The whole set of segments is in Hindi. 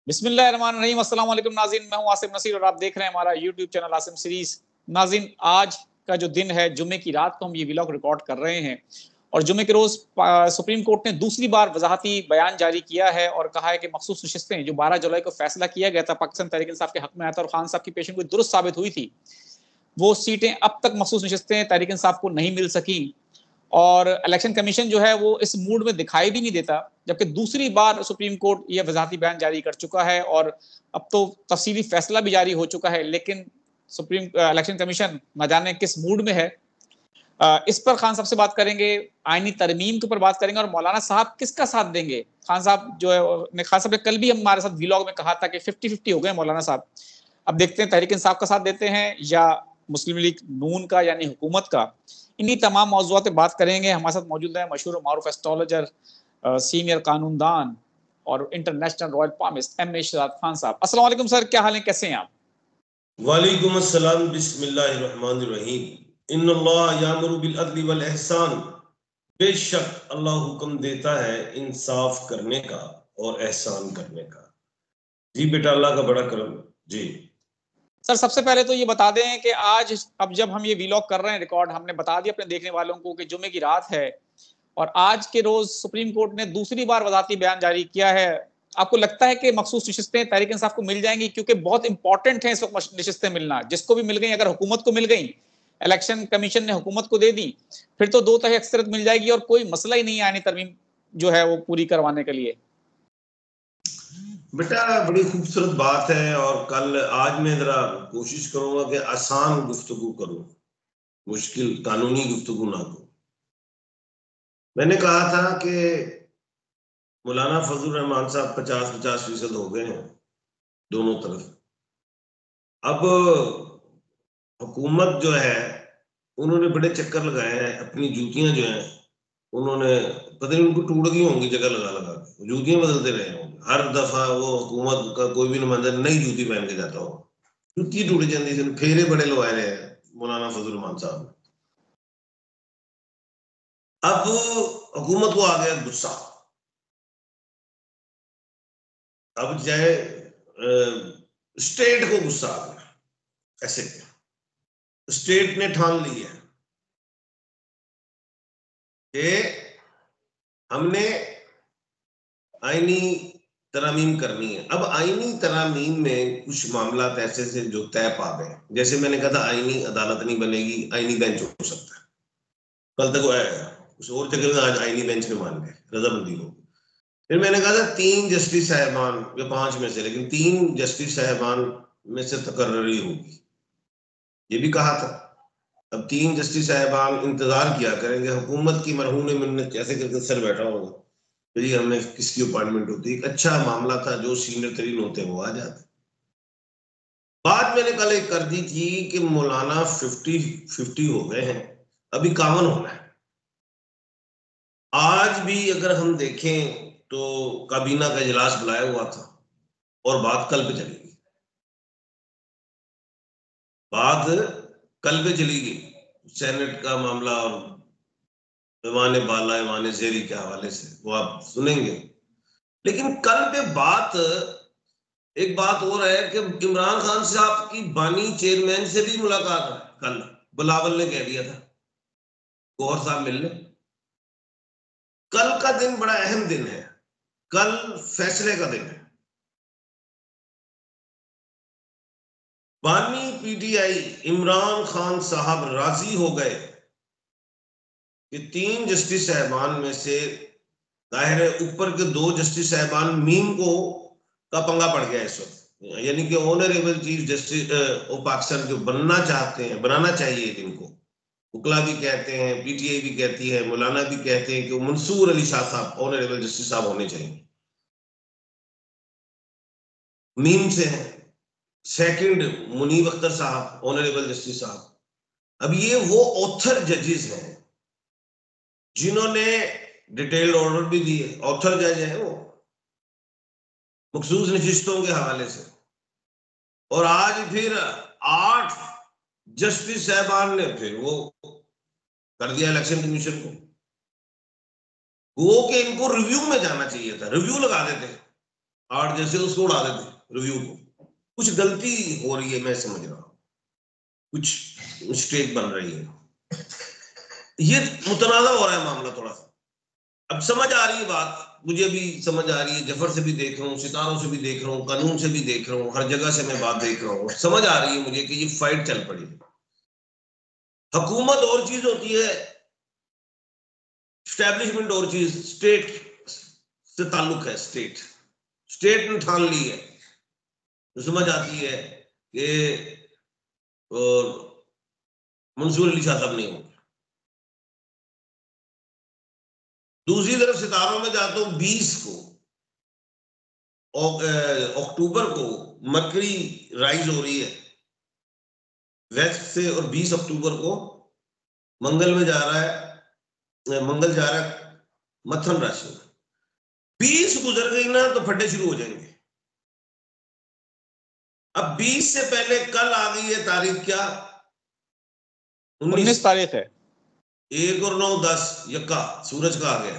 बिस्मिल्लाहिर्रहमानिर्रहीम। अस्सलाम वालेकुम नाज़रीन, मैं हूं आसिम नसीर और आप देख रहे हैं हमारा यूट्यूब चैनल आसिम सीरीज। नाज़रीन, आज का जो दिन है, जुम्मे की रात को हम ये व्लॉग रिकॉर्ड कर रहे हैं और जुम्मे के रोज सुप्रीम कोर्ट ने दूसरी बार वजाहती बयान जारी किया है और कहा है कि मखसूस नशिस्तें जो 12 जुलाई को फैसला किया गया था पाकिस्तान तहरीक इंसाफ के हक में आया था और खान साहब की पेशन गोई दुरुस्त साबित हुई थी, वो सीटें अब तक मखसूस नशिस्तें तहरीक इंसाफ को नहीं मिल सकी और इलेक्शन कमीशन जो है वो इस मूड में दिखाई भी नहीं देता, जबकि दूसरी बार सुप्रीम कोर्ट ये वजाहती बयान जारी कर चुका है और अब तो तफसीली फैसला भी जारी हो चुका है। लेकिन सुप्रीम इलेक्शन कमीशन न जाने किस मूड में है। इस पर खान साहब से बात करेंगे, आईनी तरमीम के ऊपर बात करेंगे और मौलाना साहब किसका साथ देंगे। खान साहब जो है, खान साहब ने कल भी हमारे साथ व्लॉग में कहा था कि 50-50 हो गए मौलाना साहब। अब देखते हैं तहरीक इंसाफ का साथ देते हैं या मुस्लिम लीग नून का यानी हुकूमत का। इन्हीं तमाम मौज़ूआत पे बात करेंगे। हमारे साथ मौजूद है मशहूर मारूफ एस्ट्रोलॉजर, सीनियर कानूनदान और international royal palmist M A Shahzad Khan साहब। अस्सलाम वालेकुम सर, क्या हाल है, कैसे हैं आप? वालेकुम अस्सलाम, बिस्मिल्लाहिर्रहमानिर्रहीम। इन्नल्लाह यामुरु बिल अदली वल ihsan। बेशक अल्लाह हुक्म देता है इंसाफ करने का और एहसान करने का। जी बेटा, अल्लाह का बड़ा करम। जी सर, सबसे पहले तो ये बता दें कि आज अब जब हम ये व्लॉग कर रहे हैं रिकॉर्ड, हमने बता दिया अपने देखने वालों को कि जुम्मे की रात है और आज के रोज सुप्रीम कोर्ट ने दूसरी बार वजाती बयान जारी किया है। आपको लगता है कि मखसूस नशिस्तें तहरीक इंसाफ को मिल जाएंगी? क्योंकि बहुत इंपॉर्टेंट है इस वक्त नशिस्तें मिलना, जिसको भी मिल गई, अगर हुकूमत को मिल गई, इलेक्शन कमीशन ने हुकूमत को दे दी, फिर तो दो तरह अक्सरियत मिल जाएगी और कोई मसला ही नहीं है आने तरमीम जो है वो पूरी करवाने के लिए। बेटा, बड़ी खूबसूरत बात है और कल आज मैं जरा कोशिश करूंगा कि आसान गुफ्तगू करूं, मुश्किल कानूनी गुफ्तगू ना करूं। मैंने कहा था कि मौलाना फजल रहमान साहब 50-50% हो गए हैं दोनों तरफ। अब हुकूमत जो है उन्होंने बड़े चक्कर लगाए हैं, अपनी जूतियां जो हैं उन्होंने पता नहीं उनको टूट गई होंगी जगह लगा लगा के, जूतियां बदलते रहे होंगे। हर दफा वो हुकूमत का कोई भी नुमाइंदा नई जूती पहन के जाता हो, जूती टूट जाती है। फेरे बड़े लवाए रहे हैं मौलाना फजल रहमान साहब ने। अब हुकूमत को आ गया गुस्सा। अब चाहे स्टेट को गुस्सा आ गया, ऐसे स्टेट ने ठान ली है कि हमने आईनी तरामीम करनी है। अब आईनी तरामीम में कुछ मामला ऐसे से जो तय पा गए, जैसे मैंने कहा था आईनी अदालत नहीं बनेगी, आईनी बेंच हो सकता है। कल तक वो आया कुछ और जगह में, आज आईनी बेंच में मान गए, रजामंदी हो। फिर मैंने कहा था 3 जस्टिस साहबान या 5 में से, लेकिन 3 जस्टिस साहबान में से तकर्री होगी, ये भी कहा था। अब 3 जस्टिस साहबान इंतजार किया करेंगे, हुकूमत की मरहूम मिन्नत कैसे करके सर बैठा होगा, तो ये हमें किसकी अपॉइंटमेंट होती। एक अच्छा मामला था, जो सीनियर तरीन होते हैं वो आ जाते। बात मैंने कल एक कर दी थी कि मौलाना 50-50 हो गए हैं, अब 51 होना है। आज भी अगर हम देखें तो काबीना का इजलास बुलाया हुआ था और बात कल पे चली गई। बात कल पे चली गई, सेनेट का मामला और ईमान बाला ईमान ज़ेरी के हवाले से वो आप सुनेंगे। लेकिन कल पे बात, एक बात और है कि इमरान खान साहब की बानी चेयरमैन से भी मुलाकात है। कल बिलावल ने कह दिया था गौहर साहब मिल ले। कल का दिन बड़ा अहम दिन है, कल फैसले का दिन है। बानी पीटीआई इमरान खान साहब राजी हो गए कि 3 जस्टिस साहबान में से, जाहिर है ऊपर के 2 जस्टिस साहबान मीम को का पंगा पड़ गया इस वक्त, यानी कि honourable chief justice of Pakistan जो बनना चाहते हैं, बनाना चाहिए जिनको, उकला भी कहते हैं, पीटीआई भी कहती है, मौलाना भी कहते हैं कि मंसूर अली शाह साहब ऑनरेबल जस्टिस साहब होने चाहिए, मीम से है। सेकंड मुनीब अख्तर साहब ऑनरेबल जस्टिस साहब। अब ये वो ऑथर जजेस हैं जिन्होंने डिटेल्ड ऑर्डर भी दिए, ऑथर जज है वो मखसूस नशिस्तों के हवाले से। और आज फिर 8 जस्टिस साहबान ने फिर वो कर दिया इलेक्शन कमीशन को, वो कि इनको रिव्यू में जाना चाहिए था, रिव्यू लगा देते आर्ट जैसे उसको उड़ा देते रिव्यू को। कुछ गलती हो रही है, मैं समझ रहा हूं, कुछ मिस्टेक बन रही है, ये मुतनाज़ा हो रहा है मामला थोड़ा सा। अब समझ आ रही है बात, मुझे भी समझ आ रही है, जफर से भी देख रहा हूँ, सितारों से भी देख रहा हूँ, कानून से भी देख रहा हूँ, हर जगह से मैं बात देख रहा हूँ, समझ आ रही है मुझे कि ये फाइट चल पड़ी है। हुकूमत और चीज होती है, स्टैब्लिशमेंट और चीज, स्टेट से ताल्लुक है, स्टेट ने ठान ली है, तो समझ आती है कि और मंसूर अली शाह साहब नहीं होंगे। दूसरी तरफ सितारों में जाता हूं, 20 को अक्टूबर को मरकरी राइज हो रही है वेस्ट से, और 20 अक्टूबर को मंगल में जा रहा है, मंगल जा रहा है मथुन राशि में। 20 गुजर गई ना तो फड्डे शुरू हो जाएंगे। अब 20 से पहले कल आ गई है तारीख, क्या 19 तारीख है। 1 और 9 10 यक्का सूरज का आ गया।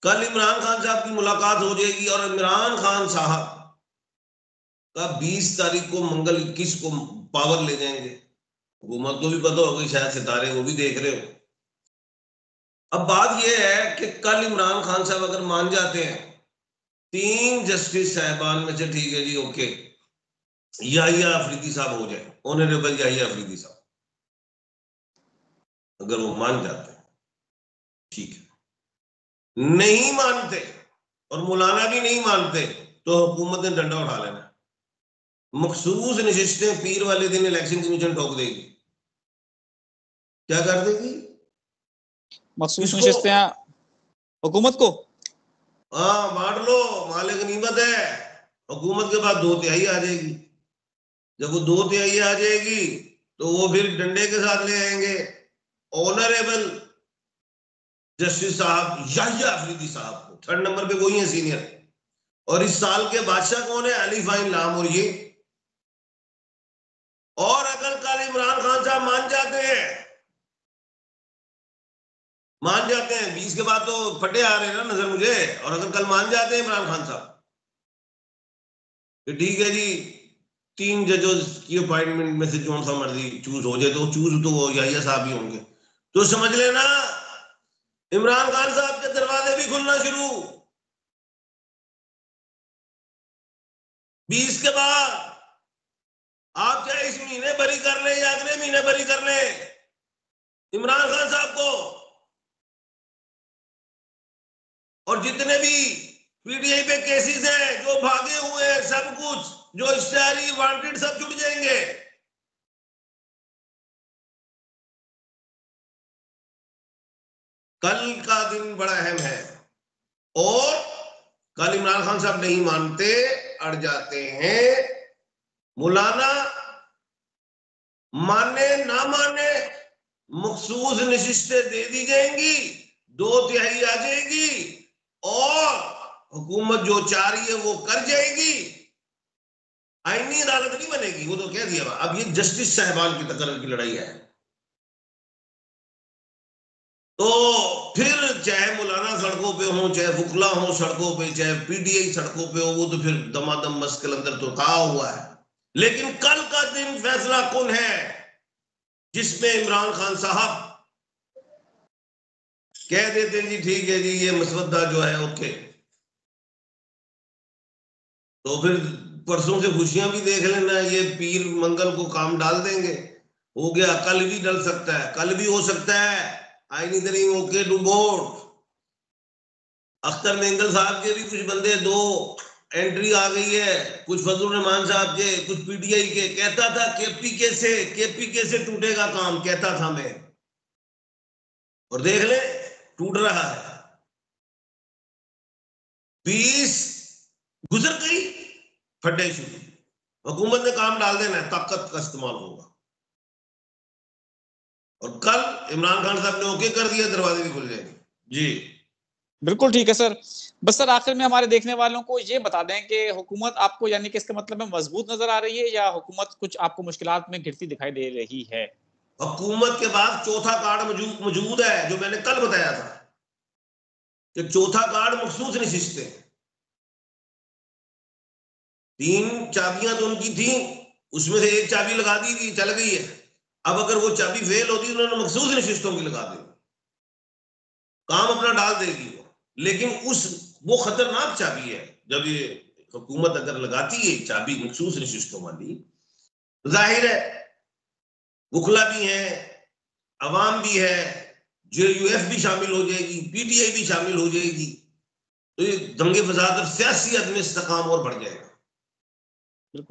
कल इमरान खान साहब की मुलाकात हो जाएगी, और इमरान खान साहब का 20 तारीख को मंगल 21 को पावर ले जाएंगे। हुकूमत को भी पता होगा, शायद सितारे वो भी देख रहे हो। अब बात यह है कि कल इमरान खान साहब अगर मान जाते हैं, 3 जस्टिस साहबान में से, ठीक है जी ओके, याहिया अफरीदी साहब हो जाए, ऑनरेबल याहिया अफरीदी साहब, अगर वो मान जाते हैं ठीक है, नहीं मानते और मौलाना भी नहीं मानते तो हुकूमत ने डंडा उठा लेना। मखसूस नशिस्तें पीर वाले दिन इलेक्शन कमीशन ठोक देगी। क्या कर देगी? मखसूस नशिस्तें हुकूमत को, हाँ बांट लो, माले गनीमत है। हुकूमत के बाद 2/3 आ जाएगी। जब वो 2/3 आ जाएगी तो वो फिर डंडे के साथ ले आएंगे ऑनरेबल जस्टिस साहब याहिया अफरीदी साहब को। 3rd नंबर पे वही है सीनियर, और इस साल के बादशाह कौन है? अली फाइन लाम। और ये, और अगर कल इमरान खान साहब मान जाते हैं, 20 के बाद तो फटे आ रहे हैं ना नजर मुझे, और अगर कल मान जाते हैं इमरान खान साहब तो ठीक है जी, 3 जजेस की अपॉइंटमेंट में से जो सा मर्जी चूज हो जाए, तो चूज तो वो याहिया साहब ही होंगे। तो समझ लेना इमरान खान साहब के दरवाजे भी खुलना शुरू 20 के बाद। आप चाहे इस महीने भरी कर ले या अगले महीने भरी कर ले, इमरान खान साहब को और जितने भी पीटीआई पे केसेस हैं, जो भागे हुए हैं, सब कुछ जो इश्तेहारी वांटेड, सब जुड़ जाएंगे। कल का दिन बड़ा अहम है, और कल इमरान खान साहब नहीं मानते, अड़ जाते हैं। मौलाना माने ना माने, मखसूस नशिस्तें दे दी जाएंगी, 2/3 आ जाएगी, और हुकूमत जो चाह रही है वो कर जाएगी। आईनी अदालत नहीं बनेगी, वो तो कह दिया। अब ये जस्टिस साहबान की तकर्र की लड़ाई है। तो फिर चाहे मौलाना सड़कों पे हो, चाहे वकला हो सड़कों पे, चाहे पीटीआई सड़कों पे हो, वो तो फिर दमादम मस्कल अंदर तो कहा हुआ है। लेकिन कल का दिन फैसला कौन है, जिसमें इमरान खान साहब कह देते हैं जी ठीक है जी ये मसवदा जो है ओके, तो फिर परसों से खुशियां भी देख लेना, ये पीर मंगल को काम डाल देंगे। हो गया, कल भी डल सकता है, कल भी हो सकता है। आईनी तरीन ओके टू बोर्ड। अख्तर मेंगल साहब के भी कुछ बंदे, 2 एंट्री आ गई है, कुछ फजलुर रहमान साहब के, कुछ पीटीआई के। कहता था केपी से टूटेगा काम, कहता था मैं, और देख ले टूट रहा है। 20 गुजर गई, फटे शुरू। हुकूमत ने काम डाल देना है, ताकत का इस्तेमाल होगा। और कल इमरान खान साहब ने ओके कर दिया, दरवाजे भी खुल जाएंगे जी। बिल्कुल ठीक है सर। बस सर आखिर में हमारे देखने वालों को ये बता दें कि हुकूमत आपको, यानी कि इसका मतलब है मजबूत नजर आ रही है, या हुकूमत कुछ आपको मुश्किलात में घिरती दिखाई दे रही है? हुकूमत के पास चौथा कार्ड मौजूद है, जो मैंने कल बताया था कि चौथा कार्ड मखसूस नशिस्तें। 3 चाबियां तो उनकी थी, उसमें से एक चाबी लगा दी थी, चल गई है। अब अगर वो चाबी फेल होती तो उन्होंने मखसूस नशिस्तों की लगा दी, काम अपना डाल देगी वो। लेकिन वो खतरनाक चाबी है। जब ये हुकूमत अगर लगाती है चाबी मखसूस नशिस्तों वाली, जाहिर है बुखला भी है, अवाम भी है, JUF भी शामिल हो जाएगी, PTI भी शामिल हो जाएगी, तो ये दंगे फसाद और सियासी अदम इस्तेकाम और बढ़ जाएगा।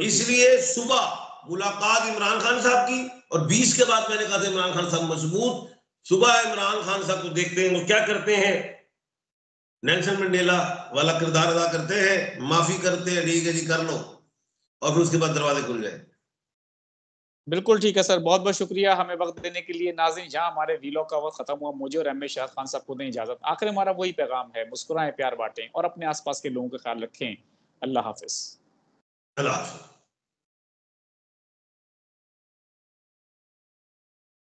इसलिए सुबह मुलाकात इमरान खान साहब की, और 20 के बाद मैंने कहा था इमरान खान साहब मजबूत। सुबह इमरान खान साहब को देखते हैं वो क्या करते हैं, नेल्सन मंडेला वाला किरदार अदा करते हैं, माफी करते हैं, ठीक है जी कर लो, और फिर उसके बाद दरवाजे खुल जाए। बिल्कुल ठीक है सर, बहुत बहुत शुक्रिया हमें वक्त देने के लिए। नाज़रीन, जहां हमारे वीलॉग का वक्त खत्म हुआ, मुझे और एम शाद खान साहब को दें इजाजत। आखिर हमारा वही पैगाम है, मुस्कुराएं, प्यार बांटें और अपने आसपास के लोगों का ख्याल रखें। अल्लाह हाफिज। अल्लाह हाफिज।